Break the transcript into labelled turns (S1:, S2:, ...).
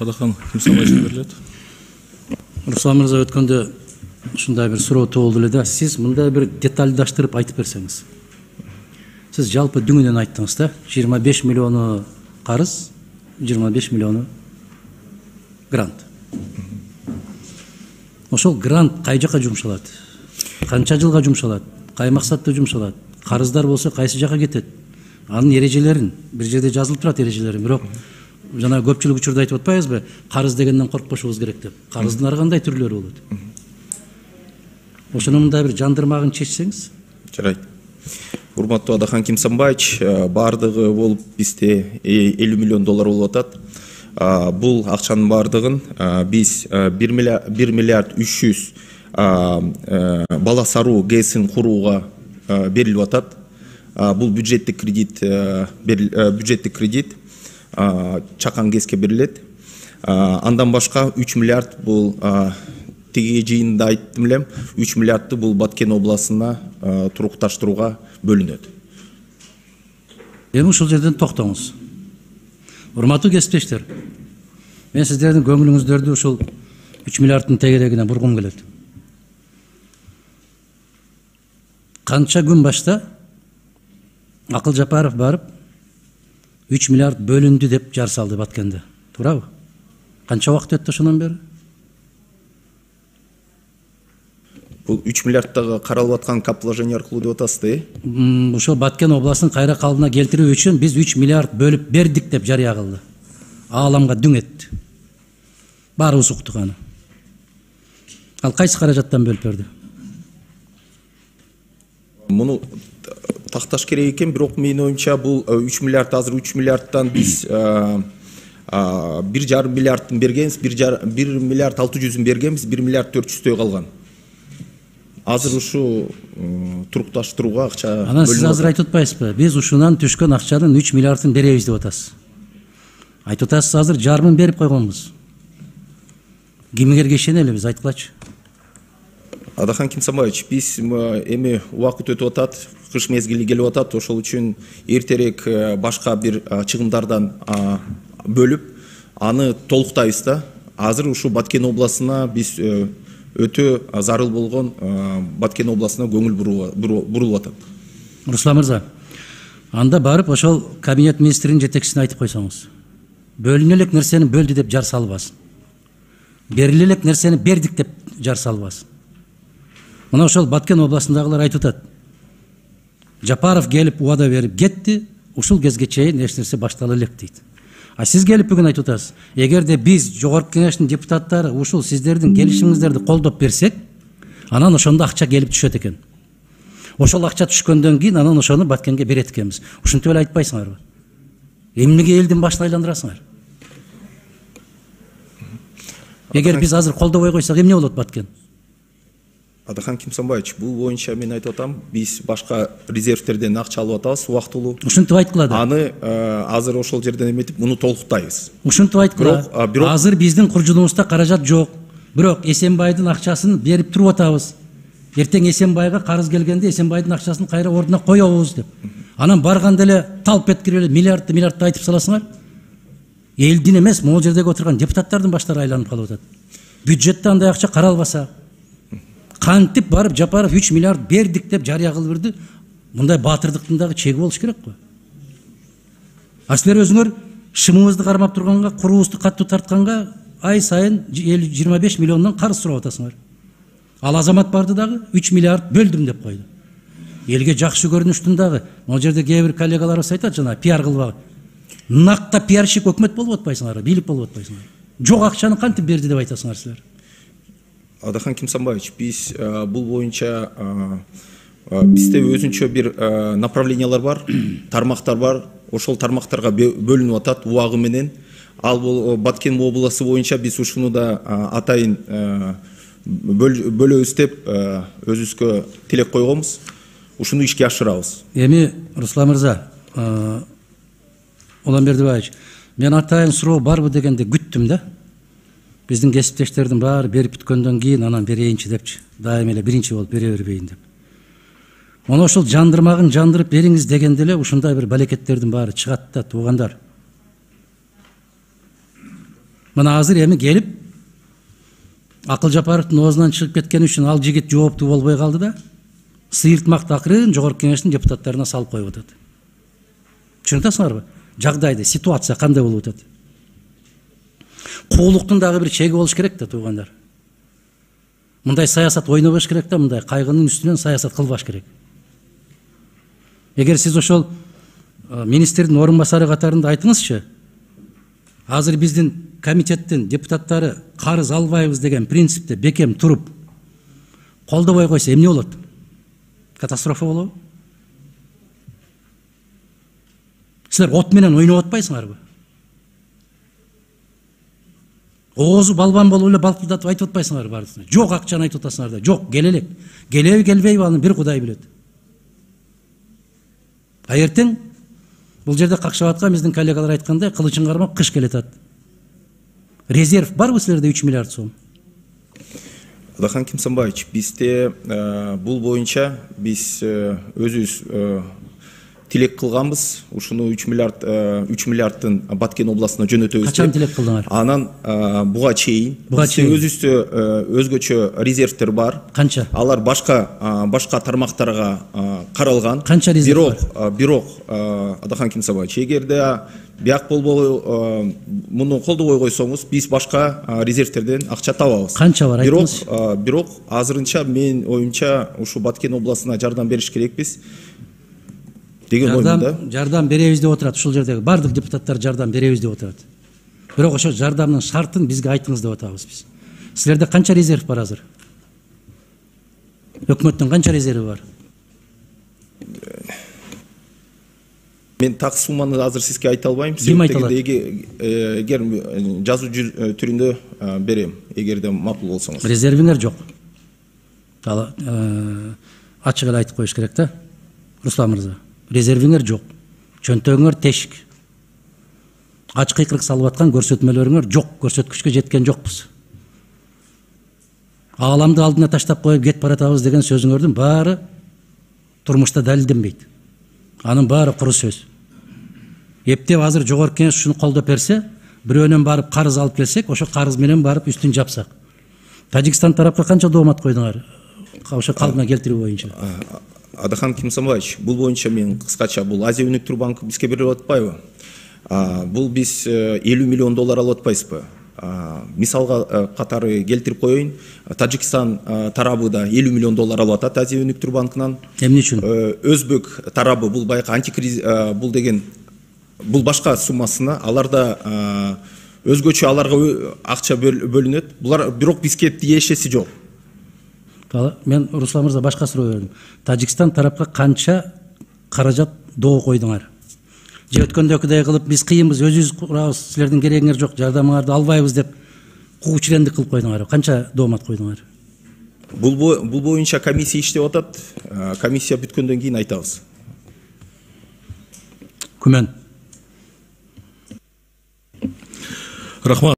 S1: Адахан Кимсанбаевичке берилет.
S2: Руслан мырза, өткөндө ушундай бир суроо туолду эле да, сиз мындай бир детальдаштырып айтып берсеңиз. Сиз жалпы дүңүнөн айттыңыз да, 25 миллиону карыз, 25 миллиону грант. Ошол грант кай жака жумшалат? Канча жылга жумшалат? Кай максатта жумшалат? Карыздар болсо кайсы жака кетет? Анын эрежелерин бир жерде жазылып турат, эрежелери. Бирок жана көпчүлүк учурда айтып атпайбызбы? Карыз дегенден коркпошубуз керек деп. Карыздын ар кандай түрлөрү болот? Ошону мындай бир жандырмагын чечсеңиз.
S1: Жарайт. Урматтуу Адахан Кимсанбаевич, бардыгы болуп бизде 50 миллион доллар болуп атат. Бул акчанын бардыгын биз 1 миллиард 300 бала саруу ГЭСин курууга берилип атат. Бул бюджеттик кредит чакан ГЭСке берилет. Андан башка 3 миллиард бул тиги жыйында айттым элем, 3 миллиардты бул Баткен областына турукташтырууга бөлүнөт.
S2: Эми ушул жерден токтоңуз. Урматтуу кесиптештер, мен сиздердин көңүлүңүздөрдү ушул 3 миллиарддын тегерегине бургум келет. Канча күн башта Акыл Жапаров барып 3 миллиард бөлүндү деп жар салды Баткенде. Туурабы? Канча убакыт өттү ошондон бери?
S1: Бул 3 миллиардтагы каралып аткан капиталовложение аркылуу деп атасызды.
S2: Ошол Баткен областын кайра калыбына келтирүү үчүн биз 3 миллиард бөлүп бердик деп жарыя кылды. Ааламга дүң этти. Баарыбыз уктук аны. Ал кайсы каражаттан бөлүп берди?
S1: Муну такташ керек экен, бирок менин оюмча бул 3 миллиард азыр 3 миллиардтан биз 1,5 миллиардын бергенбиз, 1 миллиард 600 бергенбиз, 1 миллиард 400 калган. Азыр ушу турукташтырууга акча.
S2: Анан сиз азыр айтып атпайсызбы? Биз ушунан түшкөн акчанын 3 миллиардын беребиз деп атасыз. Айтып атасыз, азыр жарымын берип койгонбуз. Кимге ишенели биз, айткылачы.
S1: Адахан Кимсанбаевич, биз эми убакыт өтүп атат, кыш мезгили келип атат, ошол үчүн эртерээк башка бир чыгымдардан бөлүп, аны толуктайбыз да. Азыр ушу Баткен областына биз өтө зарыл болгон Баткен областына көңүл бурулуп атат.
S2: Руслан мырза, анда барып ошол кабинет министринин жетекчисине айтып койсоңуз. Бөлүнө элек нерсени бөлдү деп жар салбасын. Бериле элек нерсени бердик деп жар салбасын. Мына ошол Баткен областындагылар айтып атат. Жапаров келип убада берип кетти, ушул кезге чейин эч нерсе баштала элек дейт. А сиз келип бүгүн айтып атасыз. Эгерде биз жогорку кеңештин депутаттары ушул сиздердин келишимиңиздерди колдоп берсек, анан ошондо акча келип түшөт экен. Ошол акча түшкөндөн кийин анан ошону Баткенге берет экенбиз. Ушинтип эле айтпайсыңарбы? Эмнеге элдин башын айландырасыңар? Эгер биз азыр колдобой койсок эмне болот Баткен?
S1: Адахан Кимсанбаевич, бул боюнча мен айтып атам, биз башка резервтерден акча алып атабыз убактылуу.
S2: Ушинтип айткыла да.
S1: Аны азыр ошол жерден эметип, муну толуктайбыз.
S2: Ушинтип айткыла. Азыр биздин куржунубузда каражат жок. Бирок Эсенбайдын акчасын берип туруп атабыз. Эртең Эсенбайга карыз келгенде Эсенбайдын акчасын кайра ордуна коебуз деп. Анан барганда эле талп эткирип эле миллиардты айтып саласыңар. Элдин эмес, могул жердеги отурган депутаттардын баштары айланып калып атат. Бюджетте андай акча каралбаса, кантип барып Жапаров 3 миллиард бердик деп жарыя кылып берди. Мындай баатырдыктын дагы чеги болуш керек го. А силер өзүңөр шымыбызды кармап турганга, куруубузду каттуу тартканга ай сайын 25 миллиондон карыз сурап атасыңар. Ал азамат барды дагы 3 миллиард бөлдүм деп койду. Элге жакшы көрүнүштүн дагы, могу жерде кээ бир коллегаларыбыз айтат жана пиар кылбагы. Накта пиарщик өкмөт болуп атпайсыңар, бийлик болуп атпайсыңар. Жок акчаны кантип берди деп айтасыңар силер.
S1: Адахан Кимсанбаевич, биз бул боюнча бизде өзүнчө бир направлениялар бар, тармактар бар. Ошол тармактарга бөлүнүп атат убагы менен. Ал бул Баткен областы боюнча биз ушуну да атайын бөлөбүз деп өзүбүзгө тилек койгонбуз. Ушуну ишке ашырабыз.
S2: Эми Руслан мырза, Уланбердибаевич, мен атайын суроо барбы дегенде күттүм да. Биздин кесиптештердин баары берип бүткөндөн кийин анан берейинчи депчи. Дайым эле биринчи болуп бере бербейин деп. Мына ошол жандырмагын жандырып бериңиз дегенде эле ушундай бир балекеттердин баары чыгат да, туугандар. Мына азыр эми келип Акыл Жапаровдун оозунан чыгып кеткени үчүн ал жигит жооптуу болбой калды да сыйыртмакты акырын жогорку кеңештин депутаттарына салып коюп атат. Түшүнүп атасыңарбы? Жагдайды, ситуация кандай болуп атат? Куулуктун дагы бир чеги болуш керек да, туугандар. Мындай саясат ойнобош керек да, мындай кайгынын үстүнөн саясат кылбаш керек. Эгер сиз ошол министрдин орун басары катарында айтыңызчы, азыр биздин комитеттин депутаттары карыз албайбыз деген принципте бекем туруп колдобой койсо эмне болот? Катастрофа болобу? Силер от менен ойноп атпайсыңарбы? Оозу балбан болуп эле балкылдатып айтып атпайсыңарбы бардыгына? Жок акчаны айтып атасыңар да. Жок, келе элек. Келеби, келбейби аны бир Кудай билет. Эртең бул жерде какшап аткан биздин коллегалар айткандай кылычын кармап кыш келатат. Резерв барбы силерде 3 миллиард сом?
S1: Адахан Кимсанбаевич, бизде бул боюнча биз өзүбүз тилек кылганбыз. Ушуну 3 миллиардтын Баткен областына жөнөтөбүз.
S2: Качан тилек кылдыңар?
S1: Анан буга чейин өзүбүздө өзгөчө резервтер бар.
S2: Канча?
S1: Алар башка тармактарга каралган.
S2: Канча резерв бар?
S1: Бирок Адахан Кимсанбаевич, эгерде бияк болбой муну колдобой койсоңуз, биз башка резервтерден акча табабыз.
S2: Канча бар айтыңыз?
S1: Бирок азырынча мен оюмча ушу Баткен областына жардам бериш керекпиз деген оюмда.
S2: Жардам беребиз деп отурат, ушул жердеги бардык депутаттар жардам беребиз деп отурат. Бирок ошо жардамдын шартын бизге айтыңыз деп атабыз биз. Силерде канча резерв бар азыр? Өкмөттүн канча резерви бар?
S1: Мен так сумманы азыр сизге айта албайм.
S2: Ким айта алат?
S1: Эгер жазуу түрүндө берем, эгерде макул болсоңуз.
S2: Резервиңер жок. Ачык эле айтып коюш керек да, Руслан мырза. Резервиңер жок. Чөнтөгүңөр тешик. Ач кыйкырык салып аткан көрсөтмөлөрүңөр жок, көрсөткүчкө жеткен жокпуз. Ааламды алдына таштап коюп кетип баратабыз деген сөзүңөрдүн баары турмушта далилденбейт. Анын баары куру сөз. Эптеп азыр жогорку кеңеш ушуну колдоп берсе, бирөөнөн барып карыз алып келсек, ошо карыз менен барып үстүн жапсак. Тажикстан тарапка канча доомат койдуңар? Ошо калпына келтирүү боюнча.
S1: Адахан Кимсанбаевич, бул боюнча мен кыскача бул Азия өнүктүрүү банкы бизге берип атпайбы? Бул биз 50 миллион доллар алып атпайбызбы? Мисалга катары келтирип коеюн, Тажикстан тарабы да 50 миллион доллар алып атат Азия өнүктүрүү банкынан.
S2: Эмне үчүн?
S1: Өзбек тарабы бул байкы антикризис бул деген бул башка суммасына, аларда өзгөчө аларга акча бөлүнөт. Булар бирок бизге тиешеси жок.
S2: Мен Руслан мырза башка суроо бердим. Тажикстан тарапка канча каражат доо койдуңар? Же өткөндөгүдөй кылып биз кыйынбыз, өзүбүз курабыз, силердин керегиңер жок, жардамыңарды албайбыз деп куучлендик кылып койдуңар? Канча доомат койдуңар?
S1: Бул боюнча комиссия иштеп атат. Комиссия бүткөндөн кийин айтабыз.
S2: Күмөн.
S3: Рахмат.